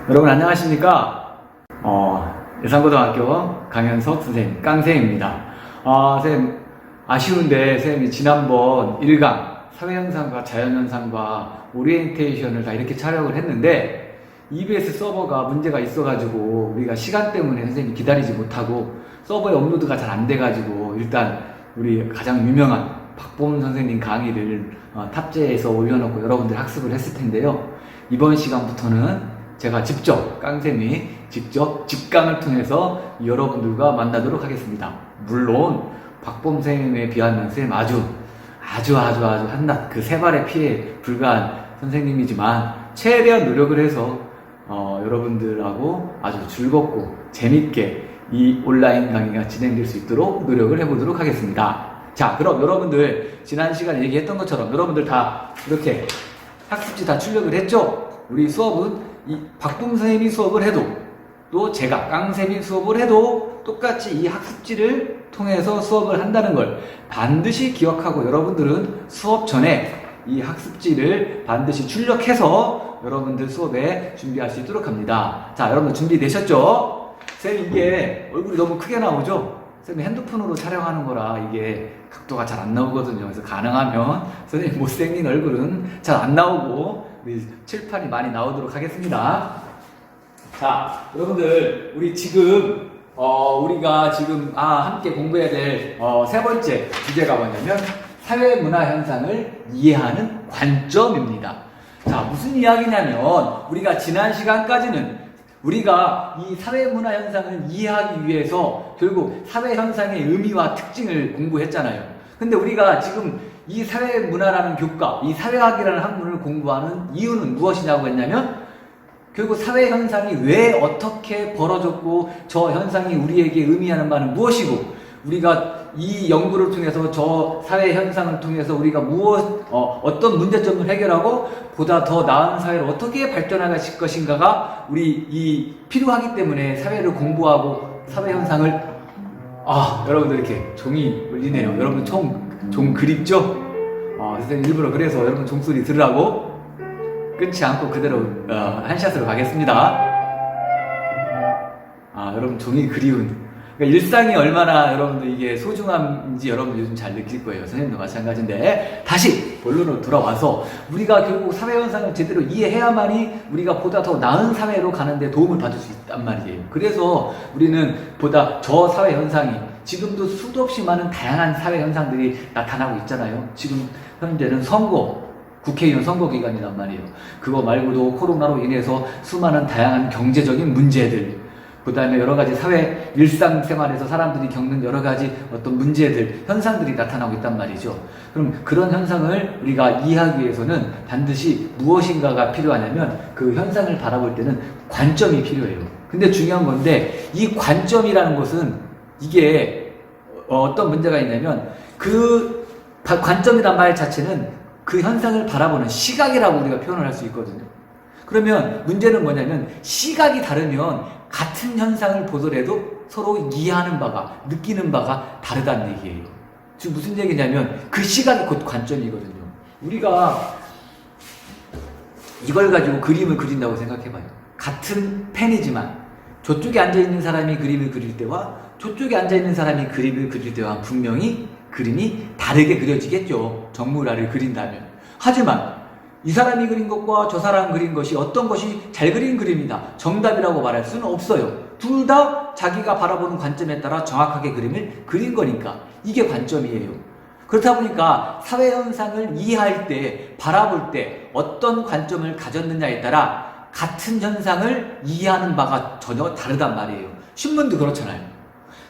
여러분 안녕하십니까? 예산고등학교 강현석 선생님, 깡쌤입니다. 선생님, 아쉬운데 선생님이 지난번 1강 사회현상과 자연현상과 오리엔테이션을 다 이렇게 촬영을 했는데 EBS 서버가 문제가 있어가지고 우리가 시간 때문에 선생님이 기다리지 못하고 서버에 업로드가 잘 안 돼가지고 일단 우리 가장 유명한 박보은 선생님 강의를 탑재해서 올려놓고 여러분들 학습을 했을 텐데요. 이번 시간부터는 제가 직접, 깡쌤이 직접 직강을 통해서 여러분들과 만나도록 하겠습니다. 물론 박보은 선생님에 비하면 선생님 아주 한낱 그 세 발의 피에 불과한 선생님이지만 최대한 노력을 해서 여러분들하고 아주 즐겁고 재밌게 이 온라인 강의가 진행될 수 있도록 노력을 해보도록 하겠습니다. 자, 그럼 여러분들 지난 시간에 얘기했던 것처럼 여러분들 다 이렇게 학습지 다 출력을 했죠? 우리 수업은 이 박보은 선생님이 수업을 해도 또 제가 깡쌤이 수업을 해도 똑같이 이 학습지를 통해서 수업을 한다는 걸 반드시 기억하고 여러분들은 수업 전에 이 학습지를 반드시 출력해서 여러분들 수업에 준비할 수 있도록 합니다. 자, 여러분들 준비되셨죠? 쌤 이게 얼굴이 너무 크게 나오죠? 쌤이 핸드폰으로 촬영하는 거라 이게 각도가 잘 안 나오거든요. 그래서 가능하면 선생님 못생긴 얼굴은 잘 안 나오고 칠판이 많이 나오도록 하겠습니다. 자, 여러분들 우리 지금 우리가 지금 함께 공부해야 될 세 번째 주제가 뭐냐면 사회문화 현상을 이해하는 관점입니다. 자, 무슨 이야기냐면 우리가 지난 시간까지는 우리가 이 사회문화 현상을 이해하기 위해서 결국 사회현상의 의미와 특징을 공부했잖아요. 근데 우리가 지금 이 사회문화라는 교과, 이 사회학이라는 학문을 공부하는 이유는 무엇이냐고 했냐면 결국 사회현상이 왜 어떻게 벌어졌고 저 현상이 우리에게 의미하는 바는 무엇이고 우리가 이 연구를 통해서 저 사회현상을 통해서 우리가 어떤 문제점을 해결하고 보다 더 나은 사회를 어떻게 발전할 것인가가 우리 필요하기 때문에 사회를 공부하고 사회현상을 여러분들 이렇게 종이 울리네요. 여러분 종 그립죠? 선생님 일부러 그래서 여러분 종소리 들으라고 끊지 않고 그대로 한샷으로 가겠습니다. 여러분 종이 그리운 그러니까 일상이 얼마나 여러분들 이게 소중한지 여러분들 요즘 잘 느낄 거예요. 선생님도 마찬가지인데 다시 본론으로 돌아와서 우리가 결국 사회현상을 제대로 이해해야만이 우리가 보다 더 나은 사회로 가는데 도움을 받을 수 있단 말이에요. 그래서 우리는 보다 저 사회현상이 지금도 수도 없이 많은 다양한 사회현상들이 나타나고 있잖아요. 지금 현재는 국회의원 선거 기간이란 말이에요. 그거 말고도 코로나로 인해서 수많은 다양한 경제적인 문제들, 그 다음에 여러 가지 사회 일상생활에서 사람들이 겪는 여러 가지 어떤 문제들, 현상들이 나타나고 있단 말이죠. 그럼 그런 현상을 우리가 이해하기 위해서는 반드시 무엇인가가 필요하냐면 그 현상을 바라볼 때는 관점이 필요해요. 근데 중요한 건데 이 관점이라는 것은 이게 어떤 문제가 있냐면 그 관점이란 말 자체는 그 현상을 바라보는 시각이라고 우리가 표현을 할 수 있거든요. 그러면 문제는 뭐냐면 시각이 다르면 같은 현상을 보더라도 서로 이해하는 바가, 느끼는 바가 다르다는 얘기예요. 지금 무슨 얘기냐면 그 시각이 곧 관점이거든요. 우리가 이걸 가지고 그림을 그린다고 생각해봐요. 같은 펜이지만 저쪽에 앉아있는 사람이 그림을 그릴 때와 저쪽에 앉아있는 사람이 그림을 그릴 때와 분명히 그림이 다르게 그려지겠죠. 정물화를 그린다면. 하지만 이 사람이 그린 것과 저 사람이 그린 것이 어떤 것이 잘 그린 그림이다, 정답이라고 말할 수는 없어요. 둘 다 자기가 바라보는 관점에 따라 정확하게 그림을 그린 거니까 이게 관점이에요. 그렇다 보니까 사회현상을 이해할 때, 바라볼 때 어떤 관점을 가졌느냐에 따라 같은 현상을 이해하는 바가 전혀 다르단 말이에요. 신문도 그렇잖아요.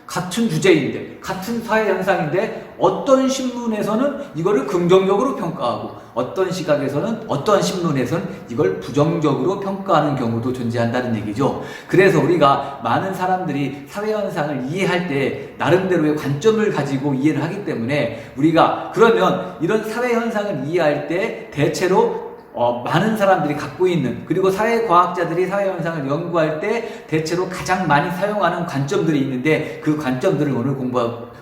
같은 주제인데, 같은 사회현상인데 어떤 신문에서는 이거를 긍정적으로 평가하고 어떤 시각에서는, 어떤 신문에서는 이걸 부정적으로 평가하는 경우도 존재한다는 얘기죠. 그래서 우리가 많은 사람들이 사회현상을 이해할 때 나름대로의 관점을 가지고 이해를 하기 때문에 우리가 그러면 이런 사회현상을 이해할 때 대체로 많은 사람들이 갖고 있는, 그리고 사회과학자들이 사회현상을 연구할 때 대체로 가장 많이 사용하는 관점들이 있는데 그 관점들을 오늘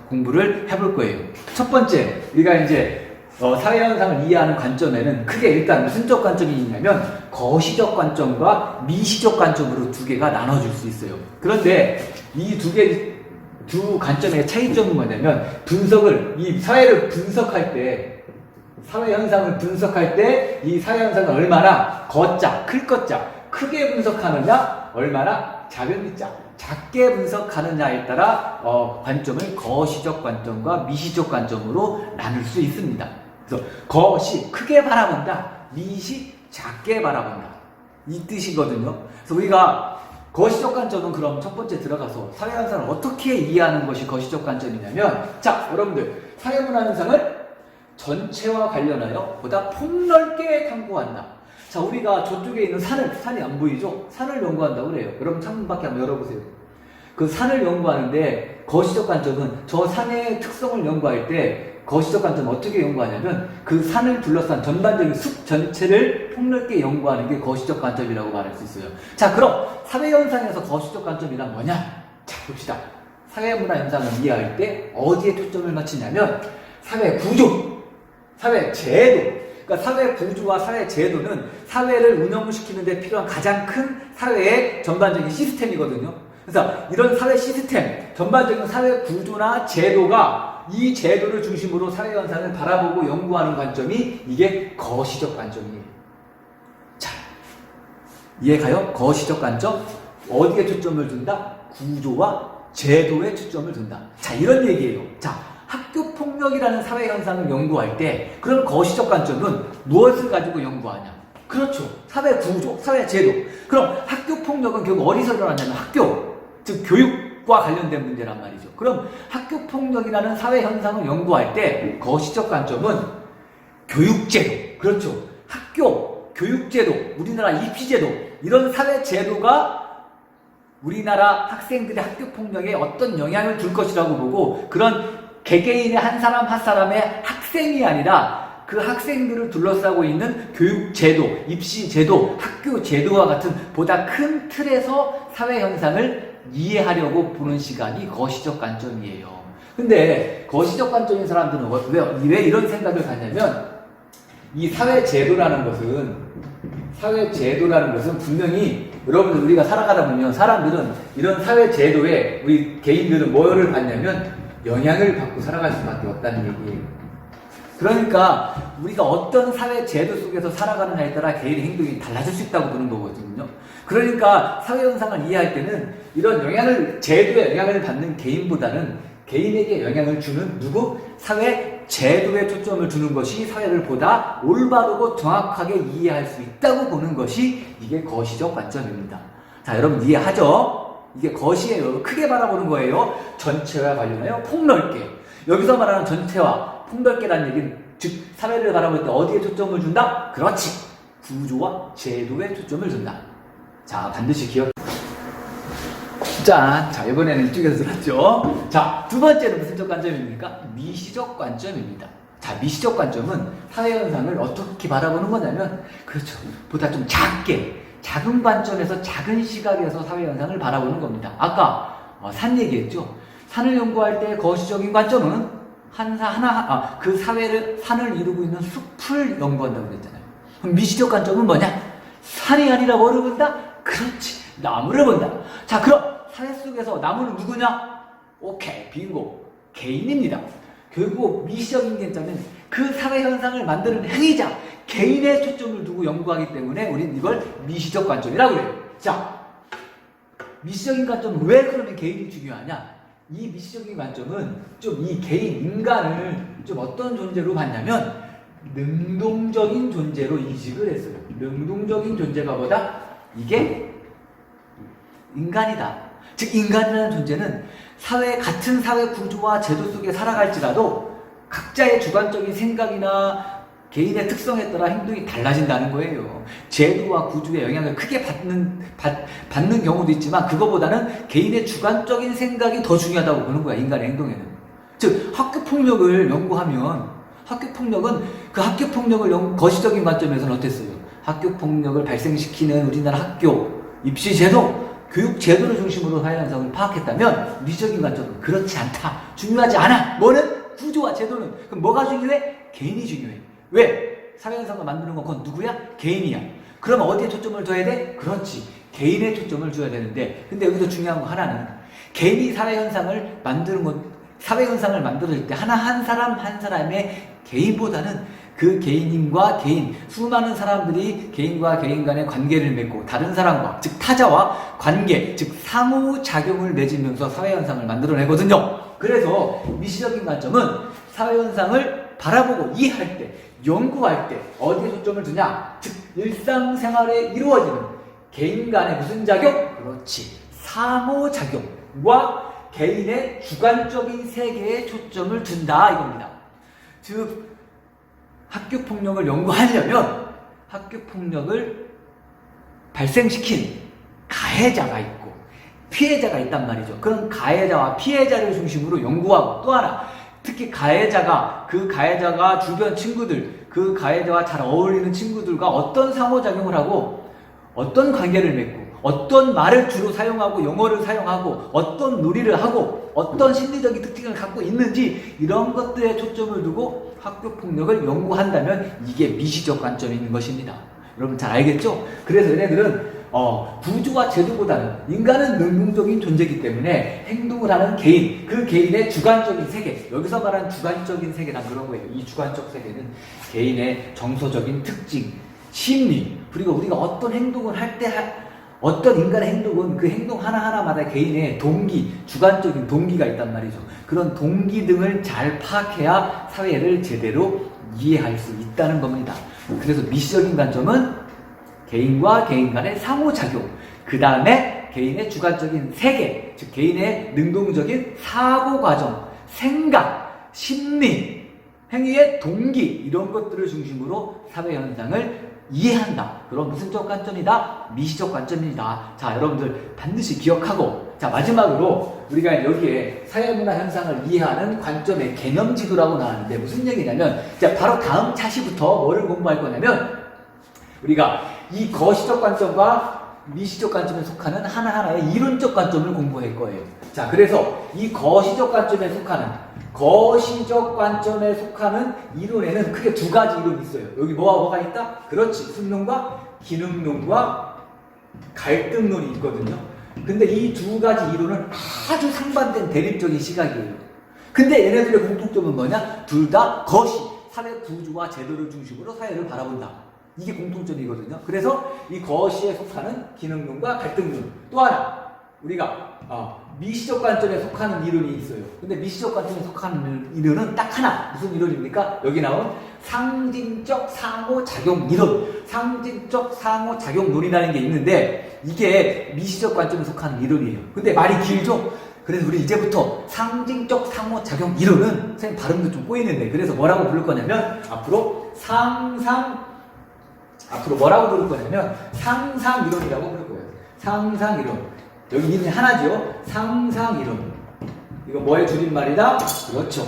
공부를 해볼 거예요. 첫 번째, 우리가 이제 사회현상을 이해하는 관점에는 크게 일단 무슨적 관점이 있냐면 거시적 관점과 미시적 관점으로 두 개가 나눠질 수 있어요. 그런데 이 두 관점의 차이점은 뭐냐면 이 사회를 분석할 때 사회현상을 분석할 때 이 사회현상을 얼마나 거자, 클 거자, 크게 분석하느냐 얼마나 작은 자, 작게 분석하느냐에 따라 관점을 거시적 관점과 미시적 관점으로 나눌 수 있습니다. 그래서 거시, 크게 바라본다. 미시, 작게 바라본다. 이 뜻이거든요. 그래서 우리가 거시적 관점은 그럼 첫 번째 들어가서 사회현상을 어떻게 이해하는 것이 거시적 관점이냐면, 자, 여러분들, 사회문화 현상을 전체와 관련하여 보다 폭넓게 탐구한다. 자, 우리가 저쪽에 있는 산이 안 보이죠? 산을 연구한다고 그래요. 여러분 창문 밖에 한번 열어보세요. 그 산을 연구하는데 거시적 관점은 저 산의 특성을 연구할 때 거시적 관점은 어떻게 연구하냐면 그 산을 둘러싼 전반적인 숲 전체를 폭넓게 연구하는 게 거시적 관점이라고 말할 수 있어요. 자, 그럼 사회현상에서 거시적 관점이란 뭐냐? 자, 봅시다. 사회문화 현상을 이해할 때 어디에 초점을 맞추냐면 사회 구조, 사회 제도. 그러니까 사회 구조와 사회 제도는 사회를 운영시키는 데 필요한 가장 큰 사회의 전반적인 시스템이거든요. 그래서 이런 사회 시스템, 전반적인 사회 구조나 제도가 이 제도를 중심으로 사회현상을 바라보고 연구하는 관점이 이게 거시적 관점이에요. 자, 이해가요? 거시적 관점, 어디에 초점을 둔다? 구조와 제도에 초점을 둔다. 자, 이런 얘기예요. 자, 학교폭력이라는 사회현상을 연구할 때 그럼 거시적 관점은 무엇을 가지고 연구하냐? 그렇죠. 사회 구조, 사회 제도. 그럼 학교폭력은 결국 어디서 일어나냐면 학교, 즉 교육과 관련된 문제란 말이죠. 그럼 학교폭력이라는 사회현상을 연구할 때 거시적 관점은 교육제도, 그렇죠. 학교, 교육제도, 우리나라 입시제도, 이런 사회제도가 우리나라 학생들의 학교폭력에 어떤 영향을 줄 것이라고 보고 그런 개개인의 한 사람 한 사람의 학생이 아니라 그 학생들을 둘러싸고 있는 교육제도, 입시제도, 학교제도와 같은 보다 큰 틀에서 사회현상을 이해하려고 보는 시간이 거시적 관점이에요. 근데 거시적 관점인 사람들은 왜 이런 생각을 갖냐면 이 사회제도라는 것은 분명히 여러분들 우리가 살아가다 보면 사람들은 이런 사회제도에 우리 개인들은 뭐를 받냐면 영향을 받고 살아갈 수밖에 없다는 얘기예요. 그러니까 우리가 어떤 사회제도 속에서 살아가느냐에 따라 개인의 행동이 달라질 수 있다고 보는 거거든요. 그러니까 사회현상을 이해할 때는 이런 제도에 영향을 받는 개인보다는 개인에게 영향을 주는 사회제도에 초점을 두는 것이 사회를 보다 올바르고 정확하게 이해할 수 있다고 보는 것이 이게 거시적 관점입니다. 자, 여러분 이해하죠? 이게 거시예요. 크게 바라보는 거예요. 전체와 관련하여 폭넓게. 여기서 말하는 전체와 폭넓게라는 얘기는 즉 사회를 바라볼 때 어디에 초점을 준다? 그렇지. 구조와 제도에 초점을 준다. 자, 반드시 기억. 자, 이번에는 이쪽에서 들었죠. 자, 두 번째는 무슨적 관점입니까? 미시적 관점입니다. 자, 미시적 관점은 사회현상을 어떻게 바라보는 거냐면, 그렇죠. 보다 좀 작은 관점에서 작은 시각에서 사회현상을 바라보는 겁니다. 아까 산 얘기했죠. 산을 연구할 때 거시적인 관점은 그 산을 이루고 있는 숲을 연구한다고 그랬잖아요. 그럼 미시적 관점은 뭐냐? 산이 아니라 뭐를 본다? 그렇지. 나무를 본다. 자, 그럼 사회 속에서 나무는 누구냐? 오케이, 빙고. 개인입니다. 결국 미시적인 관점은 그 사회 현상을 만드는 행위자, 개인의 초점을 두고 연구하기 때문에 우리는 이걸 미시적 관점이라고 그래요. 자, 미시적인 관점은 왜 그러면 개인이 중요하냐? 이 미시적인 관점은 좀 이 개인, 인간을 좀 어떤 존재로 봤냐면 능동적인 존재로 인식을 했어요. 능동적인 존재가 뭐다? 이게 인간이다. 즉 인간이라는 존재는 같은 사회 구조와 제도 속에 살아갈지라도 각자의 주관적인 생각이나 개인의 특성에 따라 행동이 달라진다는 거예요. 제도와 구조의 영향을 크게 받는 경우도 있지만 그거보다는 개인의 주관적인 생각이 더 중요하다고 보는 거야, 인간의 행동에는. 즉 학교폭력을 연구하면 학교폭력을 거시적인 관점에서는 어땠어요? 학교폭력을 발생시키는 우리나라 학교, 입시제도, 교육제도를 중심으로 사회현상을 파악했다면 미시적인 관점은 그렇지 않다. 중요하지 않아. 뭐는? 구조와 제도는. 그럼 뭐가 중요해? 개인이 중요해. 왜? 사회현상을 만드는 건 그건 누구야? 개인이야. 그럼 어디에 초점을 둬야 돼? 그렇지. 개인에 초점을 줘야 되는데, 근데 여기서 중요한 거 하나는, 개인이 사회현상을 만드는 건, 사회현상을 만들 때 한 사람 한 사람의 개인보다는 그 개인과 개인, 수많은 사람들이 개인과 개인 간의 관계를 맺고 다른 사람과, 즉 타자와 관계, 즉 상호작용을 맺으면서 사회현상을 만들어내거든요. 그래서 미시적인 관점은 사회현상을 바라보고 이해할 때, 연구할 때 어디에 초점을 두냐? 즉 일상생활에 이루어지는 개인 간의 무슨 작용? 그렇지. 상호작용과 개인의 주관적인 세계에 초점을 둔다 이겁니다. 즉 학교폭력을 연구하려면 학교폭력을 발생시킨 가해자가 있고 피해자가 있단 말이죠. 그런 가해자와 피해자를 중심으로 연구하고, 또 하나 특히 가해자가, 그 가해자가 주변 친구들, 그 가해자와 잘 어울리는 친구들과 어떤 상호작용을 하고 어떤 관계를 맺고 어떤 말을 주로 사용하고 영어를 사용하고 어떤 놀이를 하고 어떤 심리적인 특징을 갖고 있는지, 이런 것들에 초점을 두고 학교폭력을 연구한다면 이게 미시적 관점인 것입니다. 여러분 잘 알겠죠? 그래서 얘네들은 구조와 제도보다는 인간은 능동적인 존재이기 때문에 행동을 하는 개인, 그 개인의 주관적인 세계, 여기서 말하는 주관적인 세계란 그런 거예요. 이 주관적 세계는 개인의 정서적인 특징, 심리, 그리고 우리가 어떤 행동을 할 때 어떤 인간의 행동은 그 행동 하나하나마다 개인의 동기, 주관적인 동기가 있단 말이죠. 그런 동기 등을 잘 파악해야 사회를 제대로 이해할 수 있다는 겁니다. 그래서 미시적인 관점은 개인과 개인 간의 상호작용, 그 다음에 개인의 주관적인 세계, 즉 개인의 능동적인 사고과정, 생각, 심리, 행위의 동기, 이런 것들을 중심으로 사회현상을 이해한다. 그런 무슨적 관점이다? 미시적 관점이다. 자, 여러분들 반드시 기억하고, 자, 마지막으로 우리가 여기에 사회문화 현상을 이해하는 관점의 개념지도라고 나왔는데 무슨 얘기냐면, 자, 바로 다음 차시부터 뭐를 공부할 거냐면, 우리가 이 거시적 관점과 미시적 관점에 속하는 하나하나의 이론적 관점을 공부할 거예요. 자, 그래서 이 거시적 관점에 속하는 이론에는 크게 두 가지 이론이 있어요. 여기 뭐가 있다? 그렇지. 순론과 기능론과 갈등론이 있거든요. 근데 이 두 가지 이론은 아주 상반된 대립적인 시각이에요. 근데 얘네들의 공통점은 뭐냐? 둘 다 거시, 사회 구조와 제도를 중심으로 사회를 바라본다. 이게 공통점이거든요. 그래서 이 거시에 속하는 기능론과 갈등론. 또 하나, 우리가 미시적 관점에 속하는 이론이 있어요. 근데 미시적 관점에 속하는 이론은 딱 하나. 무슨 이론입니까? 여기 나온 상징적 상호작용 이론. 상징적 상호작용론이라는 게 있는데, 이게 미시적 관점에 속하는 이론이에요. 근데 말이 길죠? 그래서 우리 이제부터 상징적 상호작용 이론은, 선생님 발음도 좀 꼬이는데, 그래서 뭐라고 부를 거냐면, 앞으로 뭐라고 부를 거냐면 상상이론이라고 부를 거예요. 상상이론. 여기 이름이 하나죠. 상상이론. 이거 뭐의 줄임말이다? 그렇죠.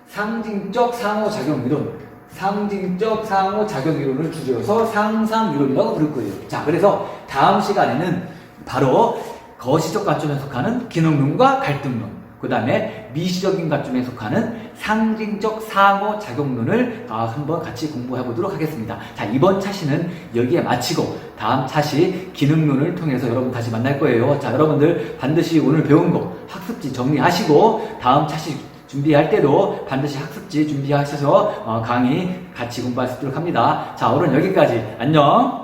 상징적 상호작용이론. 상징적 상호작용이론을 줄여서 상상이론이라고 부를 거예요. 자, 그래서 다음 시간에는 바로 거시적 관점에 속하는 기능론과 갈등론, 그 다음에 미시적인 관점에 속하는 상징적 상호작용론을 한번 같이 공부해 보도록 하겠습니다. 자, 이번 차시는 여기에 마치고 다음 차시 기능론을 통해서 여러분 다시 만날 거예요. 자, 여러분들 반드시 오늘 배운 거 학습지 정리하시고 다음 차시 준비할 때도 반드시 학습지 준비하셔서 강의 같이 공부할 수 있도록 합니다. 자, 오늘 여기까지. 안녕.